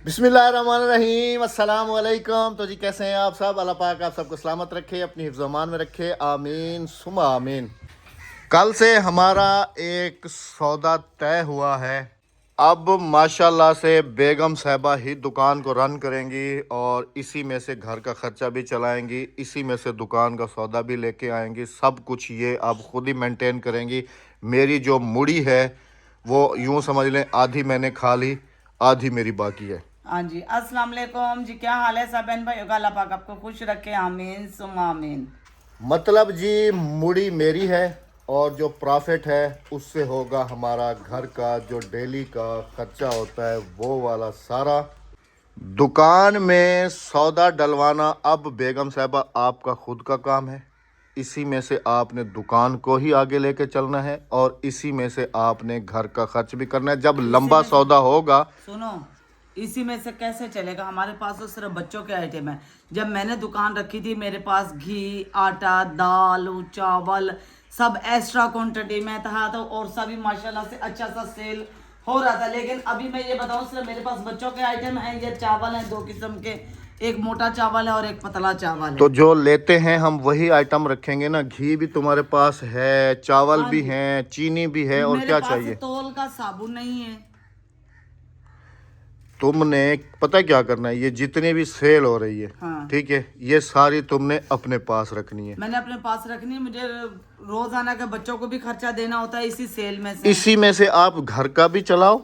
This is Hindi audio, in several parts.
बिस्मिल्लाहिर्रहमानिर्रहीम, अस्सलाम वालेकुम। तो जी कैसे हैं आप सब? अल्लाह पाक आप सबको सलामत रखे, अपनी हिफ्ज़ अमान में रखे, आमीन सुमा आमीन। कल से हमारा एक सौदा तय हुआ है। अब माशाल्लाह से बेगम साहिबा ही दुकान को रन करेंगी और इसी में से घर का ख़र्चा भी चलाएंगी, इसी में से दुकान का सौदा भी लेके आएंगी। सब कुछ ये अब खुद ही मेंटेन करेंगी। मेरी जो मुड़ी है वो यूँ समझ लें आधी मैंने खा ली, आधी मेरी बाकी है। हाँ जी, अस्सलाम वालेकुम जी। क्या हाल है सब बहन भाई? होगा अल्लाह पाक आपको खुश रखे, आमीन सुम्मा आमीन। मतलब जी मुड़ी मेरी है और जो प्रॉफिट है उससे होगा हमारा घर का जो डेली का खर्चा होता है वो वाला सारा। दुकान में सौदा डलवाना अब बेगम साहबा आपका खुद का काम है। इसी में से आपने दुकान को ही आगे लेके चलना है और इसी में से आपने घर का खर्च भी करना है। जब लंबा सौदा होगा, सुनो, इसी में से कैसे चलेगा? हमारे पास तो सिर्फ बच्चों के आइटम है। जब मैंने दुकान रखी थी मेरे पास घी, आटा, दाल, चावल सब एक्स्ट्रा क्वांटिटी में था, तो और सभी माशाल्लाह से अच्छा सा सेल हो रहा था। लेकिन अभी मैं ये बताऊं, सिर्फ मेरे पास बच्चों के आइटम हैं। ये चावल हैं दो किस्म के, एक मोटा चावल है और एक पतला चावल है। तो जो लेते हैं हम वही आइटम रखेंगे ना। घी भी तुम्हारे पास है, चावल हाँ भी जी, हैं, चीनी भी है, और मेरे क्या पास चाहिए? तौल का साबुन नहीं है। तुमने पता क्या करना है, ये जितनी भी सेल हो रही है, हाँ, ठीक है, ये सारी तुमने अपने पास रखनी है। मैंने अपने पास रखनी है। मुझे रोजाना के बच्चों को भी खर्चा देना होता है इसी सेल में से। इसी में से आप घर का भी चलाओ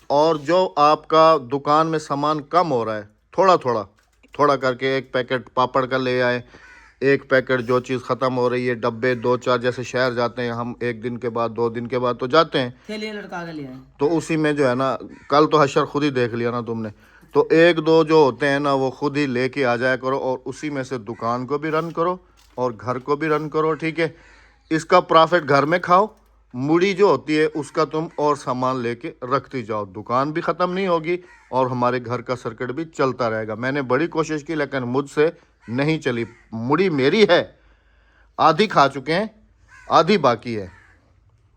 और जो आपका दुकान में सामान कम हो रहा है थोड़ा थोड़ा थोड़ा करके एक पैकेट पापड़ का ले आए, एक पैकेट जो चीज़ ख़त्म हो रही है, डब्बे दो चार, जैसे शहर जाते हैं हम एक दिन के बाद 2 दिन के बाद तो जाते हैं, थैली लटका के ले आए। तो उसी में जो है ना, कल तो हशर खुद ही देख लिया ना तुमने, तो एक दो जो होते हैं ना वो खुद ही लेके आ जाया करो और उसी में से दुकान को भी रन करो और घर को भी रन करो, ठीक है। इसका प्रॉफिट घर में खाओ, मुड़ी जो होती है उसका तुम और सामान लेके रखती जाओ। दुकान भी ख़त्म नहीं होगी और हमारे घर का सर्किट भी चलता रहेगा। मैंने बड़ी कोशिश की लेकिन मुझसे नहीं चली। मुड़ी मेरी है, आधी खा चुके हैं, आधी बाकी है।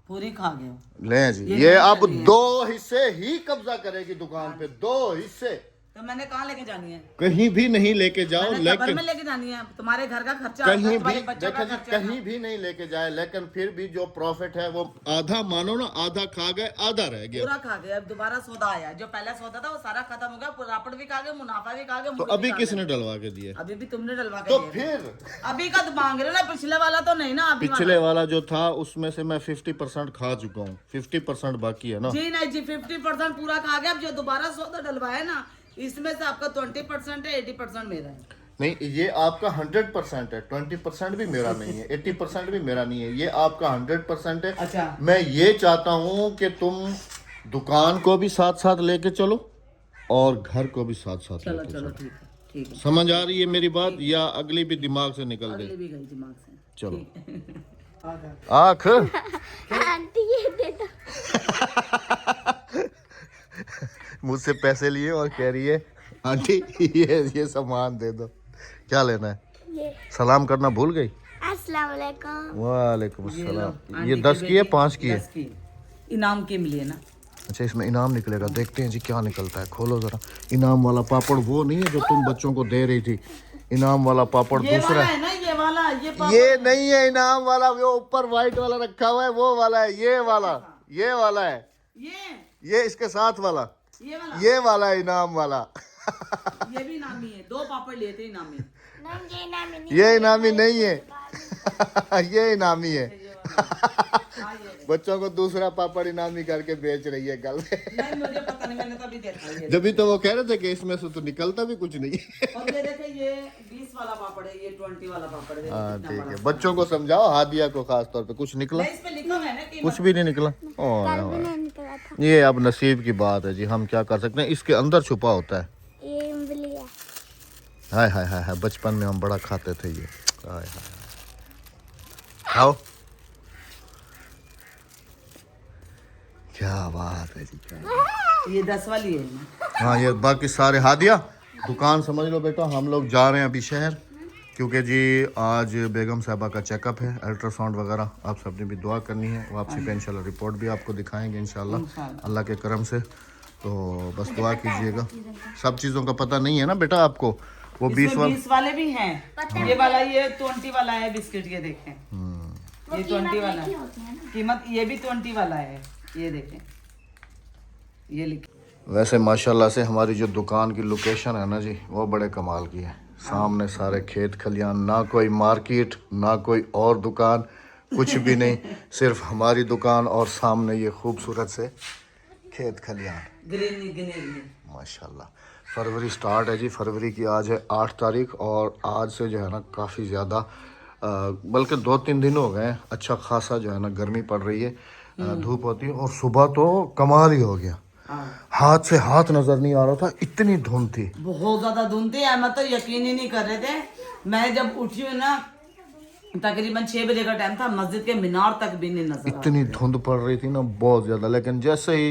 पूरी खा गए हो? ले जी, ये ये नहीं अब करनी है। 2 हिस्से ही कब्जा करेगी दुकान पे, 2 हिस्से। तो मैंने कहाँ लेके जानी है? कहीं भी नहीं लेके जाओ, मैंने कबर लेकिन में लेके जानी है। तुम्हारे घर का खर्चा होता है, कहीं भी तुम्हारे बच्चों का देखो जी, खर्चा है ना। कहीं भी नहीं लेके जाए, लेकिन फिर भी जो प्रॉफिट है वो आधा मानो ना, आधा खा गए, आधा रह गया। पूरा खा गए। अब दोबारा सौदा आया, जो पहला सौदा था वो सारा खत्म हो गया। प्रॉफिट भी खा गए, मुनाफा भी खा गए, तो मुड़ी भी अभी खा किसने गए। डलवा के दिए? अभी भी तुमने डलवा के तो दिए थे। फिर अभी का तो मांग रहे हो ना, पिछले वाला तो नहीं ना। अभी पिछले वाला जो था उसमें से मैं 50% खा चुका हूँ, 50% बाकी है ना। जी नहीं जी, 50% पूरा खा गया। अब जो दोबारा सौदा डलवाया ना, इसमें से आपका 20% है, 80% मेरा है। नहीं, ये आपका 100% है, 20% भी मेरा नहीं है, 80% भी मेरा नहीं है, ये आपका 100% है। अच्छा, मैं ये चाहता हूँ कि तुम दुकान को भी साथ साथ लेके चलो और घर को भी साथ साथ चलो लेके चलो, चलो। ठीक है ठीक है। समझ आ रही है मेरी बात, या अगली भी दिमाग से निकल अगली गई? भी गई दिमाग से। चलो। ठीक है। आँख आंटी ये दे दो। मुझसे पैसे लिए और कह रही है आंटी ये सामान दे दो। क्या लेना है? ये सलाम करना भूल गई? अस्सलाम वालेकुम। वालेकुम ये लो, अस्सलाम। आंटी ये की 10 की है, बेटी, 5 की है? 10 की इनाम की मिली है ना। अच्छा, इसमें इनाम निकलेगा, देखते हैं जी क्या निकलता है। खोलो जरा। इनाम वाला पापड़ वो नहीं है जो तुम बच्चों को दे रही थी, इनाम वाला पापड़ ये दूसरा वाला है। है ना, ये वाला, ये पापड़ ये है। नहीं है इनाम वाला, वो ऊपर व्हाइट वाला रखा हुआ है वो वाला है, ये वाला, ये वाला है, ये ये इसके साथ वाला, वाला, ये वाला है इनाम वाला। ये भी इनामी है। 2 पापड़ लिए थे इनामी। नहीं ये इनामी नहीं। ये इनामी नहीं है ये इनामी है। हाँ, ये बच्चों को दूसरा पापड़ इनामी करके बेच रही है कल। नहीं, मुझे पता नहीं, मैंने तो अभी देखा ये। जब भी तो वो कह रहे थे कि इसमें से तो निकलता भी कुछ नहीं। और ये देखे, ये 20 वाला पापड़ है, ये 20 वाला पापड़ है। हाँ कितना ठीक बड़ा है, सा। बच्चों को समझाओ, हादिया को खास तौर पे। कुछ निकला? नहीं, इस पे लिखा हुआ है ना कि कुछ भी नहीं निकला। कल भी ओह, नहीं निकला था। ये अब नसीब की बात है जी, हम क्या कर सकते हैं, इसके अंदर छुपा होता है। ये इमली है। हाय हाय हाय हाय, बचपन में हम बड़ा खाते थे ये। हाय हाय, खाओ। क्या बात है जी, क्या। ये 10 वाली है ना। हाँ, ये बाकी सारे हादिया दुकान समझ लो बेटा। हम लोग जा रहे हैं अभी शहर, क्योंकि जी आज बेगम साहबा का चेकअप है, अल्ट्रासाउंड वगैरह। आप सबने भी दुआ करनी है, वापसी पे इंशाल्लाह रिपोर्ट भी आपको दिखाएंगे इंशाल्लाह, अल्लाह के करम से। तो बस दुआ कीजिएगा। सब चीज़ों का पता नहीं है ना बेटा आपको, वो 20 इसमें 20 वाले भी हैं। ये वाला ये 20 वाला है बिस्किट, ये देखें ये 20 वाला है। कीमत ये भी 20 वाला है, ये देखें ये लिखे। वैसे माशाल्लाह से हमारी जो दुकान की लोकेशन है ना जी, वो बड़े कमाल की है। सामने सारे खेत खलियान, ना कोई मार्केट ना कोई और दुकान, कुछ भी नहीं, सिर्फ हमारी दुकान और सामने ये खूबसूरत से खेत खलियान। ग्रीन माशाल्लाह। फरवरी स्टार्ट है जी, फरवरी की आज है 8 तारीख और आज से जो है ना काफ़ी ज़्यादा बल्कि 2-3 दिन हो गए हैं, अच्छा खासा जो है ना गर्मी पड़ रही है, धूप होती है और सुबह तो कमाल ही हो गया, हाथ से हाथ नज़र नहीं आ रहा था, इतनी धुंध थी, बहुत ज्यादा धुंध थी। मैं तो यकीन ही नहीं कर रहे थे। मैं जब उठी हूँ ना तकरीबन 6 बजे का टाइम था, मस्जिद के मीनार तक भी नहीं नजर इतनी धुंध पड़ रही थी ना बहुत ज़्यादा। लेकिन जैसे ही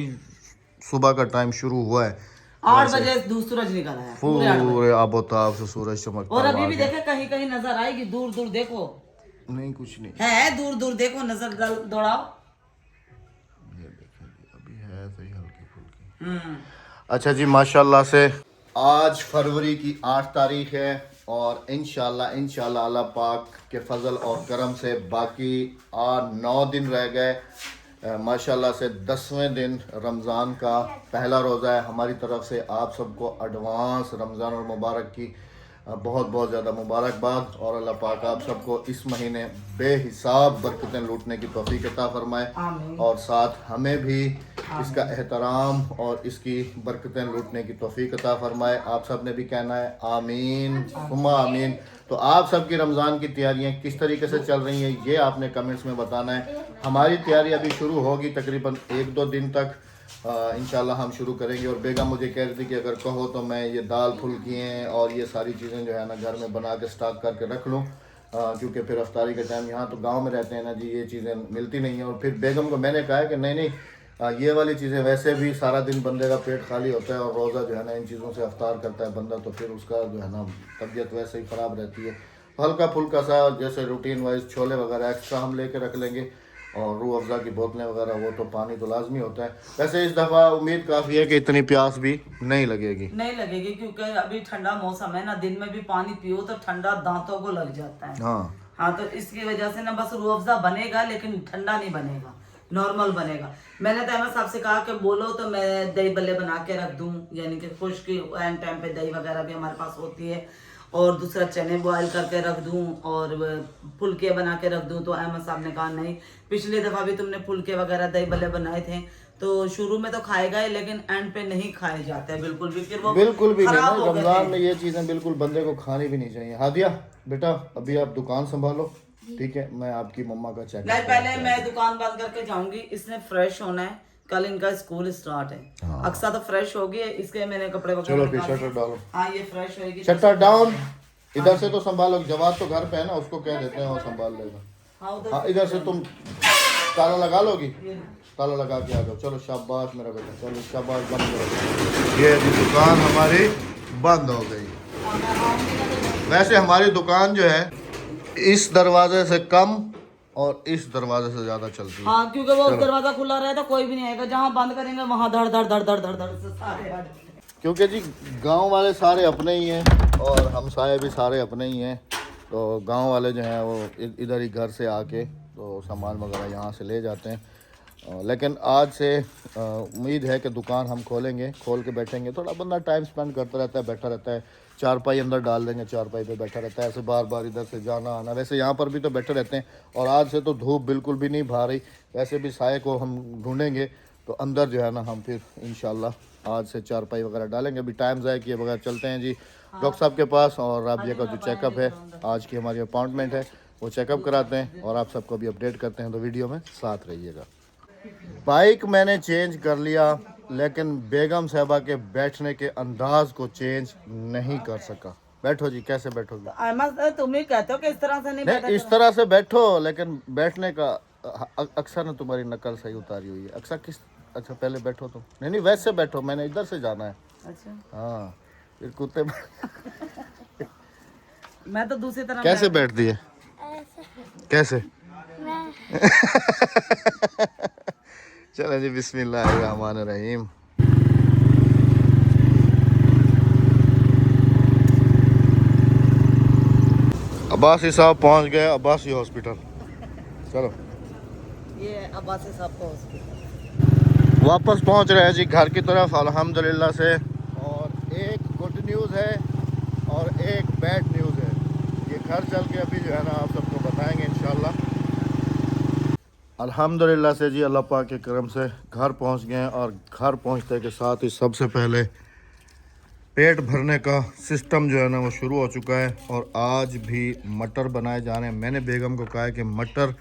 सुबह का टाइम शुरू हुआ है 8 बजे सूरज निकल आया, पूरे 8 बजे। पूरे आबोताब से सूरज चमकता और हुआ अभी आ भी गया। देखे कहीं कहीं नजर आएगी, दूर दूर देखो। नहीं कुछ नहीं है दूर दूर देखो, नजर दौड़ाओ। ये देखिए अभी है सही हल्की फुल्की। अच्छा जी, माशाल्लाह से आज फरवरी की 8 तारीख है और इंशाल्लाह अल्लाह पाक के फजल और करम से बाकी 9 दिन रह गए। माशाल्लाह से 10वें दिन रमज़ान का पहला रोज़ा है। हमारी तरफ से आप सबको एडवांस रमज़ान और मुबारक की बहुत बहुत ज़्यादा मुबारकबाद और अल्लाह पाक आप सबको इस महीने बेहिसाब बरकतें लूटने की तौफीक अता फरमाए और साथ हमें भी इसका एहतराम और इसकी बरकतें लूटने की तौफीक अता फरमाए। आप सब ने भी कहना है आमीन सुम्मा आमीन। तो आप सब की रमज़ान की तैयारियां किस तरीके से चल रही हैं ये आपने कमेंट्स में बताना है। हमारी तैयारी अभी शुरू होगी तकरीबन 1-2 दिन तक इंशाल्लाह हम शुरू करेंगे। और बेगम मुझे कह रही थी कि अगर कहो तो मैं ये दाल फुल्कियाँ और ये सारी चीज़ें जो है ना घर में बना के स्टॉक करके रख लूँ, क्योंकि फिर अफ्तारी के टाइम यहाँ तो गांव में रहते हैं ना जी, ये चीज़ें मिलती नहीं हैं। और फिर बेगम को मैंने कहा कि नहीं ये वाली चीज़ें वैसे भी सारा दिन बंदे का पेट खाली होता है और रोज़ा जो है ना इन चीज़ों से अफ्तार करता है बंदा, तो फिर उसका जो है ना तबीयत वैसे ही ख़राब रहती है। हल्का फुल्का सा जैसे रूटीन वाइज छोले वगैरह एक्स्ट्रा हम लेके रख लेंगे और रूह अफ़ज़ा की बोतलें वगैरह, वो तो पानी तो लाजमी होता है। वैसे इस दफ़ा उम्मीद काफ़ी है कि इतनी प्यास भी नहीं लगेगी क्योंकि अभी ठंडा मौसम है ना, दिन में भी पानी पियो तो ठंडा दांतों को लग जाता है। हाँ तो इसकी वजह से ना बस रूह अफ़ज़ा बनेगा लेकिन ठंडा नहीं बनेगा, नॉर्मल बनेगा। मैंने तो अहमद साहब से कहा कि बोलो तो मैं दही बल्ले बना के रख दूं, यानी कि खुश्क एंड टाइम पे दही वगैरह भी हमारे पास होती है, और दूसरा चने बॉयल करके रख दूं और फुलके बना के रख दूं। तो अहमद साहब ने कहा नहीं, पिछली दफ़ा भी तुमने फुलके वगैरह दही बल्ले बनाए थे तो शुरू में तो खाएगा ही लेकिन एंड पे नहीं खाए जाते हैं बिल्कुल भी, फिर वो बिल्कुल भी खराब नहीं। हो गए रमज़ान थे। में ये चीज़ें बिल्कुल बंदे को खानी भी नहीं चाहिए। हादिया बेटा अभी आप दुकान संभालो, ठीक है, मैं आपकी मम्मा का चेक नहीं पहले मैं दुकान बंद करके जाऊंगी, इसने फ्रेश होना है, कल इनका स्कूल स्टार्ट है। अक्सर तो फ्रेश होगी, इसके मैंने कपड़े वगैरह चलो फिर निकाले। शटर डालो। हाँ ये फ्रेश होगी। Shutter down. इधर से तो संभालो, जवाब तो घर पे है ना, उसको कह देते हैं वो संभाल लेगा। हाँ इधर से तुम ताला लगा लोगी, ताला लगा के आ जाओ। चलो शाबाश मेरा बेटा, चलो शाबाश, बंद करो। ये दुकान हमारी बंद हो गई। वैसे हमारी दुकान जो है इस दरवाजे से कम और इस दरवाजे से ज्यादा चलती है। हाँ क्योंकि वो दरवाजा खुला रहे तो कोई भी नहीं आएगा, जहाँ बंद करेंगे वहाँ धड़ धड़ धड़ धड़ धड़ धड़ से सारे आ जाएंगे। क्योंकि जी गांव वाले सारे अपने ही हैं और हमसाये भी सारे अपने ही हैं, तो गांव वाले जो हैं वो इधर ही घर से आके तो सामान वगैरह यहाँ से ले जाते हैं। लेकिन आज से उम्मीद है कि दुकान हम खोलेंगे, खोल के बैठेंगे, थोड़ा बंदा टाइम स्पेंड करता रहता है, बैठा रहता है, चारपाई अंदर डाल देंगे, चारपाई पे बैठा रहता है, ऐसे बार बार इधर से जाना आना। वैसे यहाँ पर भी तो बैठे रहते हैं और आज से तो धूप बिल्कुल भी नहीं भा रही, वैसे भी साये को हम ढूंढेंगे तो अंदर जो है ना हम फिर इंशाल्लाह आज से चारपाई वगैरह डालेंगे। अभी टाइम ज़ाय किए बगैर चलते हैं जी डॉक्टर साहब के पास, और राबिया का जो चेकअप है, आज की हमारी अपॉइंटमेंट है, वो चेकअप कराते हैं और आप सबको भी अपडेट करते हैं, तो वीडियो में साथ रहिएगा। बाइक मैंने चेंज कर लिया लेकिन बेगम साहबा के बैठने के अंदाज को चेंज नहीं कर सका। बैठो जी, कैसे बैठोगी? अहमद तुम ही कहते हो कि इस तरह से नहीं इस तरह से बैठो, लेकिन बैठने का अक्सर ने तुम्हारी नकल सही उतारी हुई है। अक्सर किस, अच्छा पहले बैठो तुम, नहीं वैसे बैठो, मैंने इधर से जाना है। अच्छा हाँ फिर कुत्ते मैं तो दूसरी तरह कैसे बैठती है, कैसे? चलो जी बिस्मिल्लाहिर्रहमानिर्रहीम। अब्बासी साहब पहुंच गए अब्बासी हॉस्पिटल। चलो ये अब्बासी साहब का हॉस्पिटल। वापस पहुंच रहे हैं जी घर की तरफ अल्हम्दुलिल्लाह से। और एक गुड न्यूज़ है और एक बैड न्यूज़ है। ये घर चल के अभी जो है ना आप सबको बताएंगे इंशाल्लाह। अल्हम्दुलिल्लाह से जी अल्लाह पाक के करम से घर पहुंच गए हैं। और घर पहुंचने के साथ ही सबसे पहले पेट भरने का सिस्टम जो है ना वो शुरू हो चुका है। और आज भी मटर बनाए जा रहे हैं। मैंने बेगम को कहा है कि मटर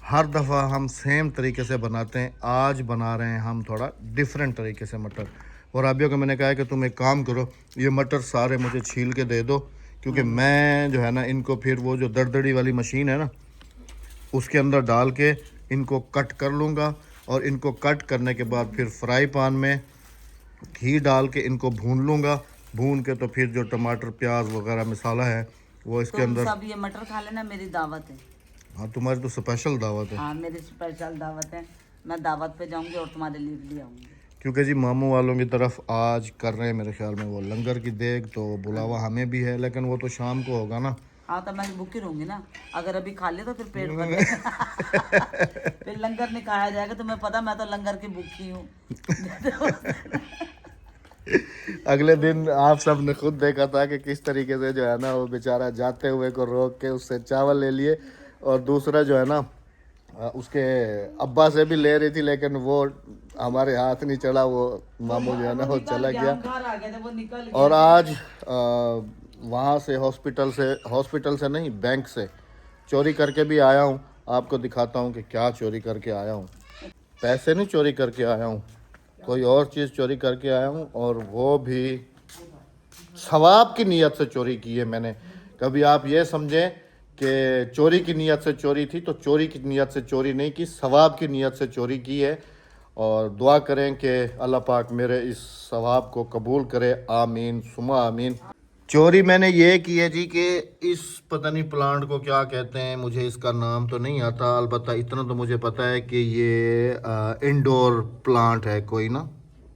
हर दफ़ा हम सेम तरीके से बनाते हैं, आज बना रहे हैं हम थोड़ा डिफरेंट तरीके से मटर। और राबिया को मैंने कहा है कि तुम एक काम करो, ये मटर सारे मुझे छील के दे दो, क्योंकि मैं जो है ना इनको फिर वो जो दरदड़ी वाली मशीन है ना उसके अंदर डाल के इनको कट कर लूँगा। और इनको कट करने के बाद फिर फ्राई पैन में घी डाल के इनको भून लूँगा। भून के तो फिर जो टमाटर प्याज वगैरह मसाला है वो इसके तुम अंदर। सब ये मटर खा लेना, मेरी दावत है। हाँ तुम्हारी तो स्पेशल दावत है। हाँ मेरी स्पेशल दावत है, मैं दावत पे जाऊंगी और तुम्हारे लिए भी ले आऊंगी। क्योंकि जी मामू वालों की तरफ आज कर रहे हैं मेरे ख्याल में वो लंगर की देग, तो बुलावा हमें भी है, लेकिन वो तो शाम को होगा ना। हाँ तो मैं भूखी रहूंगी ना, अगर अभी खा लिया तो फिर पेट भर जाएगा। फिर लंगर नहीं खाया जाएगा। तुम्हें पता मैं तो लंगर की भूखी हूँ। अगले दिन आप सब ने खुद देखा था कि किस तरीके से जो है ना वो बेचारा जाते हुए को रोक के उससे चावल ले लिए। और दूसरा जो है ना उसके अब्बा से भी ले रही थी, लेकिन वो हमारे हाथ नहीं चढ़ा, वो मामू जो है ना वो चला गया। घर आ गए थे, वो निकल गया। और आज वहाँ से हॉस्पिटल से नहीं बैंक से चोरी करके भी आया हूँ। आपको दिखाता हूँ कि क्या चोरी करके आया हूँ। पैसे नहीं चोरी करके आया हूँ, कोई और चीज़ चोरी करके आया हूँ। और वो भी सवाब की नीयत से चोरी की है मैंने। कभी आप ये समझें कि चोरी की नीयत से चोरी थी, तो चोरी की नीयत से चोरी नहीं की, सवाब की नीयत से चोरी की है। और दुआ करें कि अल्लाह पाक मेरे इस सवाब को कबूल करे, आमीन सुमा आमीन। चोरी मैंने ये की है जी कि इस पता नहीं प्लांट को क्या कहते हैं, मुझे इसका नाम तो नहीं आता, अलबत्ता इतना तो मुझे पता है कि ये इंडोर प्लांट है कोई ना।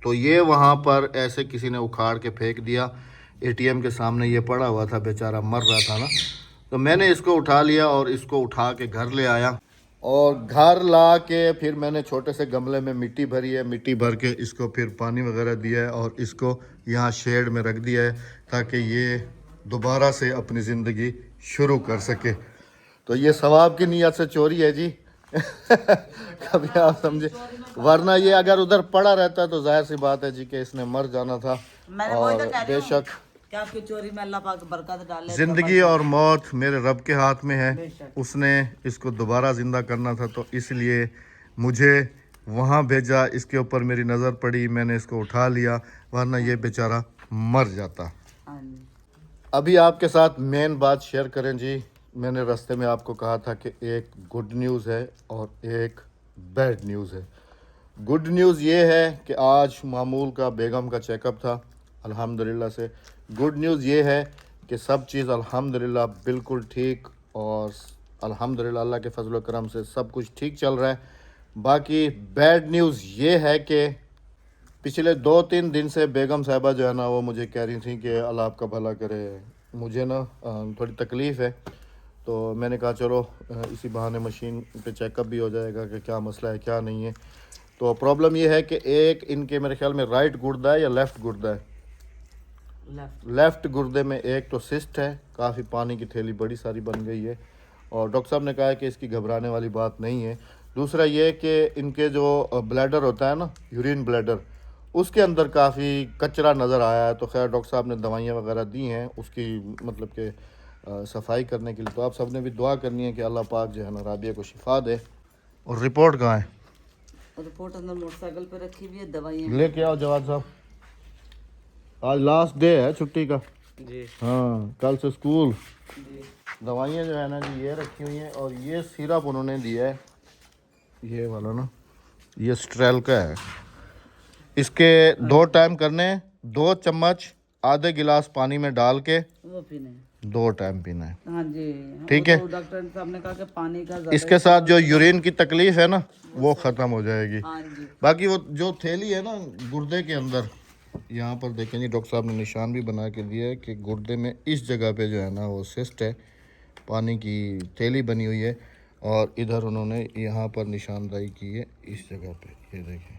तो ये वहाँ पर ऐसे किसी ने उखाड़ के फेंक दिया। एटीएम के सामने ये पड़ा हुआ था, बेचारा मर रहा था ना। तो मैंने इसको उठा लिया और इसको उठा के घर ले आया। और घर ला के फिर मैंने छोटे से गमले में मिट्टी भरी है, मिट्टी भर के इसको फिर पानी वगैरह दिया है और इसको यहाँ शेड में रख दिया है ताकि ये दोबारा से अपनी ज़िंदगी शुरू कर सके। तो ये सवाब की नीयत से चोरी है जी। कभी आप समझे, वरना ये अगर उधर पड़ा रहता तो जाहिर सी बात है जी कि इसने मर जाना था। मैंने वही तो और कह रही हूँ बेशक कि आपकी चोरी में अल्लाह पाक बरकत डाले। जिंदगी और मौत मेरे रब के हाथ में है। बेशक। उसने इसको दोबारा ज़िंदा करना था, तो इसलिए मुझे वहाँ भेजा। इसके ऊपर मेरी नज़र पड़ी, मैंने इसको उठा लिया, वरना ये बेचारा मर जाता। हाँ जी। अभी आपके साथ मेन बात शेयर करें जी। मैंने रास्ते में आपको कहा था कि एक गुड न्यूज़ है और एक बैड न्यूज़ है। गुड न्यूज़ ये है कि आज मामूल का बेगम का चेकअप था अल्हम्दुलिल्लाह से। गुड न्यूज़ ये है कि सब चीज़ अल्हम्दुलिल्लाह बिल्कुल ठीक और अल्हम्दुलिल्लाह अल्लाह के फजल व करम से सब कुछ ठीक चल रहा है। बाकी बैड न्यूज़ ये है कि पिछले 2-3 दिन से बेगम साहिबा जो है ना वो मुझे कह रही थी कि अल्लाह आपका भला करे, मुझे ना थोड़ी तकलीफ़ है। तो मैंने कहा चलो इसी बहाने मशीन पे चेकअप भी हो जाएगा कि क्या मसला है क्या नहीं है। तो प्रॉब्लम ये है कि एक इनके मेरे ख्याल में राइट गुर्दा है या लेफ़्ट गुर्दा है। लेफ़्ट गुर्दे में एक तो सिस्ट है, काफ़ी पानी की थैली बड़ी सारी बन गई है। और डॉक्टर साहब ने कहा है कि इसकी घबराने वाली बात नहीं है। दूसरा ये कि इनके जो ब्लैडर होता है ना, यूरिन ब्लैडर, उसके अंदर काफ़ी कचरा नज़र आया है। तो खैर डॉक्टर साहब ने दवाइयाँ वगैरह दी हैं उसकी मतलब कि सफाई करने के लिए। तो आप सब ने भी दुआ करनी है कि अल्लाह पाक जो है ना राबिया को शिफा दे। और रिपोर्ट कहाँ है? रिपोर्ट अंदर मोटरसाइकिल पे रखी हुई है, दवाइयाँ लेके आओ जवाब साहब, आज लास्ट डे है छुट्टी का जी। हाँ, कल से स्कूल। जी। दवाइयाँ जो है ना जी ये रखी हुई हैं। और ये सिरप उन्होंने दिया है, ये वाला ना, ये स्ट्रेल का है। इसके 2 टाइम करने, 2 चम्मच आधे गिलास पानी में डाल के वो पीने 2 टाइम पीना है। हाँ जी। ठीक वो है। तो डॉक्टर साहब ने कहा कि पानी का इसके साथ जो यूरिन की तकलीफ है ना वो ख़त्म हो जाएगी। हाँ जी। बाकी वो जो थैली है ना गुर्दे के अंदर, यहाँ पर देखें जी डॉक्टर साहब ने निशान भी बना के दिया है कि गुर्दे में इस जगह पे जो है ना वो सिस्ट है। पानी की थैली बनी हुई है और इधर उन्होंने यहाँ पर निशानदाही की है इस जगह पे, ये देखें।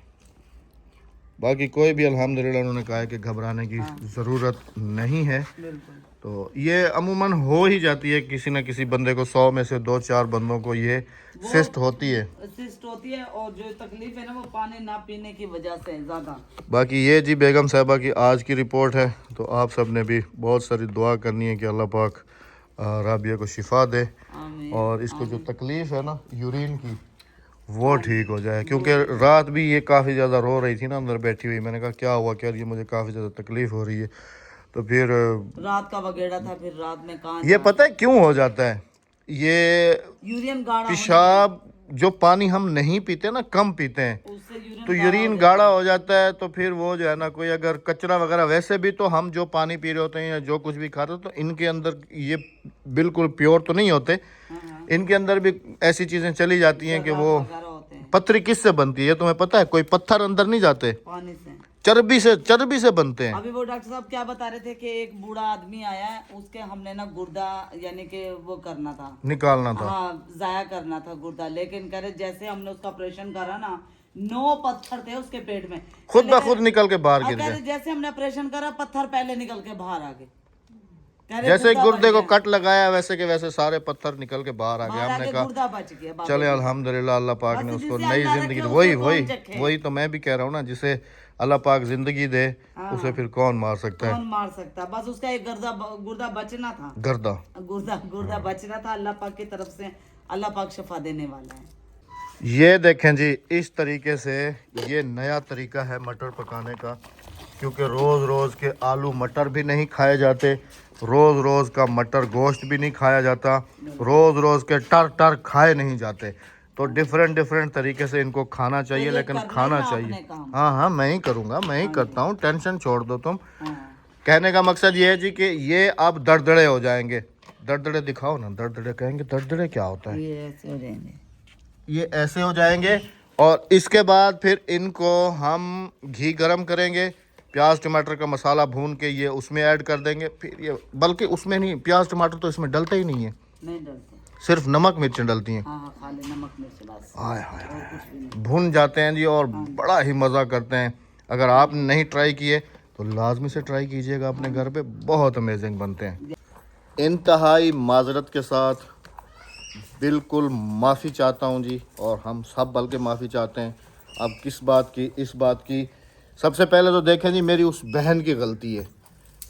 बाकी कोई भी अल्हम्दुलिल्लाह उन्होंने कहा है कि घबराने की ज़रूरत नहीं है। बिल्कुल। तो ये अमूमन हो ही जाती है, किसी न किसी बंदे को 100 में से 2-4 बंदों को ये सिस्ट होती है। सिस्ट होती है और जो तकलीफ है ना वो पानी ना पीने की वजह से है ज़्यादा। बाकी ये जी बेगम साहबा की आज की रिपोर्ट है। तो आप सब ने भी बहुत सारी दुआ करनी है कि अल्लाह पाक राबिया को शिफा दे आमीन। और इसको जो तकलीफ़ है ना यूरिन की वो ठीक हो जाए, क्योंकि रात भी ये काफ़ी ज़्यादा रो रही थी ना अंदर बैठी हुई। मैंने कहा क्या हुआ, क्या ये मुझे काफ़ी ज़्यादा तकलीफ़ हो रही है। तो फिर रात का वगैरह था, फिर रात में कहाँ ये पता है क्यों हो जाता है, ये यूरियन गाढ़ा पेशाब जो पानी हम नहीं पीते ना, कम पीते हैं, उससे यूरिन तो यूरिन गाढ़ा हो जाता है। तो फिर वो जो है ना, कोई अगर कचरा वगैरह, वैसे भी तो हम जो पानी पी रहे होते हैं या जो कुछ भी खाते हैं तो इनके अंदर ये बिल्कुल प्योर तो नहीं होते, इनके अंदर भी ऐसी चीज़ें चली जाती हैं कि वो वगैरह होते हैं पथरी किससे बनती है तुम्हें पता है? कोई पत्थर अंदर नहीं जाते, पानी से। चर्बी से बनते हैं। अभी वो डॉक्टर साहब क्या बता रहे थे कि एक बूढ़ा आदमी आया है, उसके हमने ना गुर्दा यानी कि वो करना था, निकालना था। हाँ जाया करना था गुर्दा, लेकिन कह रहे जैसे हमने उसका ऑपरेशन करा ना 9 पत्थर थे उसके पेट में, खुद ब खुद निकल के बाहर अब गिर कह गए। रहे जैसे हमने ऑपरेशन करा पत्थर पहले निकल के बाहर आ गए। कह रहे जैसे गुर्दा गुर्दे बच को गया। कट लगाया वैसे के वैसे सारे पत्थर निकल के बाहर आ गए। बाहर हमने आके कहा गुर्दा बच गया बाबा। चले अल्हम्दुलिल्लाह, अल्लाह पाक बस ने उसको जिसे नई अल्लाह जिंदगी रखे दी। उसको वही कौन चखे? वही तो मैं भी कह रहा हूँ ना, जिसे अल्लाह पाक जिंदगी दे उसे फिर कौन मार सकता है। कौन मार सकता, बस उसका एक गुर्दा बचना था, गर्दा गुर्दा बचना था। अल्लाह पाक की तरफ से अल्लाह पाक शफा देने वाला है। ये देखें जी, इस तरीके से ये नया तरीका है मटर पकाने का, क्योंकि रोज़ रोज़ के आलू मटर भी नहीं खाए जाते, रोज़ रोज़ का मटर गोश्त भी नहीं खाया जाता, रोज़ रोज़ के टर खाए नहीं जाते। तो डिफरेंट तरीके से इनको खाना चाहिए, ये लेकिन करना खाना है आपने चाहिए। काम। हाँ मैं ही करूँगा, मैं ही करता हूँ, टेंशन छोड़ दो तुम। हाँ। कहने का मकसद ये है जी कि ये अब दरदड़े हो जाएंगे। दरदड़े दिखाओ ना, दरदड़े कहेंगे, दरदड़े क्या होता है? ये ऐसे हो जाएंगे। ये ऐसे हो जाएंगे और इसके बाद फिर इनको हम घी गरम करेंगे, प्याज टमाटर का मसाला भून के ये उसमें ऐड कर देंगे। फिर ये, बल्कि उसमें नहीं, प्याज टमाटर तो इसमें डलता ही नहीं है, नहीं डलते। सिर्फ नमक मिर्चें डलती हैं। हाँ खाली नमक मिर्च बस, हाय हाय और कुछ भी नहीं। भून जाते हैं जी और बड़ा ही मज़ा करते हैं। अगर आपने नहीं ट्राई किए तो लाजमी से ट्राई कीजिएगा अपने घर पे, बहुत अमेजिंग बनते हैं। इंतहाई माजरत के साथ बिल्कुल माफ़ी चाहता हूँ जी, और हम सब बल्कि माफ़ी चाहते हैं। अब किस बात की, इस बात की, सबसे पहले तो देखें जी, मेरी उस बहन की गलती है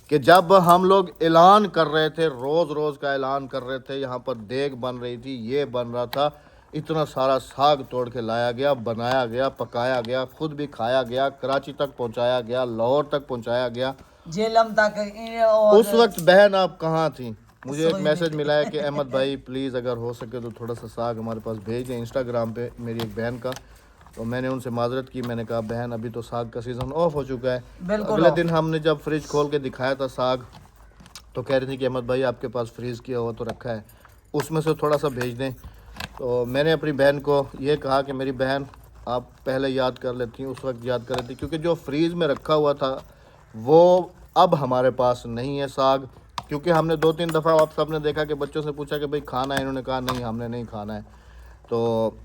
कि जब हम लोग ऐलान कर रहे थे, रोज़ रोज़ का ऐलान कर रहे थे, यहाँ पर देग बन रही थी, ये बन रहा था, इतना सारा साग तोड़ के लाया गया, बनाया गया, पकाया गया, खुद भी खाया गया, कराची तक पहुँचाया गया, लाहौर तक पहुँचाया गया। झेलम तक और उस वक्त बहन आप कहाँ थी? मुझे एक मैसेज मिला है कि अहमद भाई प्लीज़ अगर हो सके तो थोड़ा सा साग हमारे पास भेज दें, इंस्टाग्राम पे मेरी एक बहन का। तो मैंने उनसे माजरत की, मैंने कहा बहन अभी तो साग का सीज़न ऑफ हो चुका है। बिल्कुल अगले off। दिन हमने जब फ्रिज खोल के दिखाया था साग, तो कह रही थी कि अहमद भाई आपके पास फ्रीज़ किया हुआ तो रखा है, उसमें से थोड़ा सा भेज दें। तो मैंने अपनी बहन को ये कहा कि मेरी बहन आप पहले याद कर लेती, उस वक्त याद कर लेती, क्योंकि जो फ्रीज़ में रखा हुआ था वो अब हमारे पास नहीं है साग। क्योंकि हमने 2-3 दफ़ा आप सबने देखा कि बच्चों से पूछा कि भाई खाना है, इन्होंने कहा नहीं हमने नहीं खाना है। तो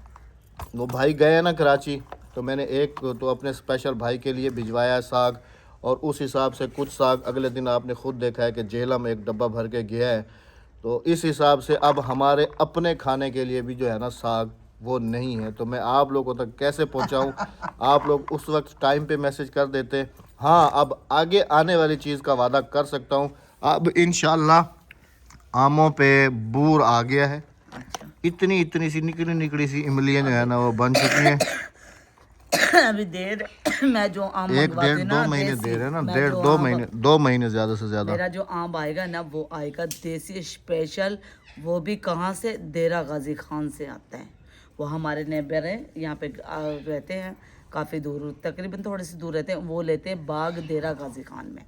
वो भाई गए हैं ना कराची, तो मैंने एक तो अपने स्पेशल भाई के लिए भिजवाया है साग, और उस हिसाब से कुछ साग अगले दिन आपने खुद देखा है कि जेलम एक डब्बा भर के गया है। तो इस हिसाब से अब हमारे अपने खाने के लिए भी जो है ना साग वो नहीं है। तो मैं आप लोगों तक कैसे पहुंचाऊं? आप लोग उस वक्त टाइम पे मैसेज कर देते। हाँ, अब आगे आने वाली चीज़ का वादा कर सकता हूं, अब इंशाल्लाह आमों पे बूर आ गया है। इतनी सी निकड़ी सी इमलियाँ जो है ना वो बन चुकी हैं। अभी देर मैं जो आम एक मंगवाती डेढ़ हूँ दो ना महीने देसी, दे रहे हैं ना, मैं डेढ़ जो 2 महीने ज़्यादा से ज़्यादा। मेरा जो आम आएगा ना वो आएगा देसी स्पेशल, वो भी कहाँ से, देरा गाजी खान से आता है। वो हमारे नेबर हैं, यहाँ पे रहते हैं काफ़ी दूर, तकरीबन थोड़ी सी दूर रहते हैं, वो लेते हैं बाग देरा गाजी खान में,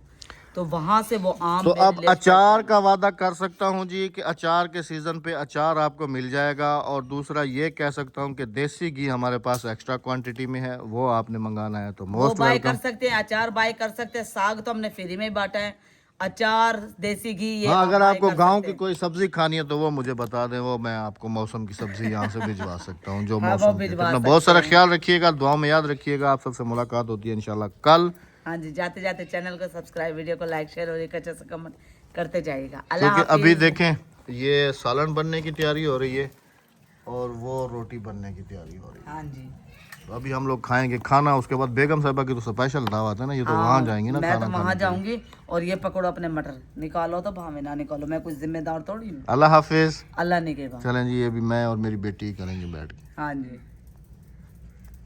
तो वहाँ से वो आम तो मेरे अब लिए अचार का वादा कर सकता हूँ जी कि अचार के सीज़न पे अचार आपको मिल जाएगा। और दूसरा ये कह सकता हूँ कि देसी घी हमारे पास एक्स्ट्रा क्वांटिटी में है, वो आपने मंगाना है तो वो मोस्ट बाय कर वेलकम। सकते हैं, अचार बाय कर सकते हैं। साग तो हमने फ्री में बांटा है, अचार, देसी घी, ये हाँ, आप अगर buy आपको कर गांव सकते की हैं। कोई सब्जी खानी है तो वो मुझे बता दें, वो मैं आपको मौसम की सब्जी यहाँ से भिजवा सकता हूँ जो हाँ, वो मौसम की। भिजवा अपना बहुत सकते सारा हैं। ख्याल रखिएगा, दुआ में याद रखिएगा। आप सबसे मुलाकात होती है इंशाल्लाह कल, हाँ जी, जाते जाते चैनल को सब्सक्राइब, वीडियो को लाइक, शेयर और एक अच्छा सा कमेंट करते जाइएगा। अल्लाह क्योंकि अभी हाफिज। देखें ये सालन बनने की तैयारी हो रही है और वो रोटी बनने की तैयारी हो रही है। हाँ जी, तो अभी हम लोग खाएंगे खाना, उसके बाद बेगम साहिबा की तो स्पेशल दावत है ना, ये तो वहाँ जाएंगी ना मैं तो खाना वहाँ खाने के लिए। जाऊंगी। और ये पकड़ो अपने मटर, निकालो तो भावे ना निकालो, मैं कुछ जिम्मेदार थोड़ी हूँ। अल्लाह हाफिज। अल्लाह ने के बाद। चलें जी, अभी मैं और मेरी बेटी करेंगे बैठ के। हाँ जी।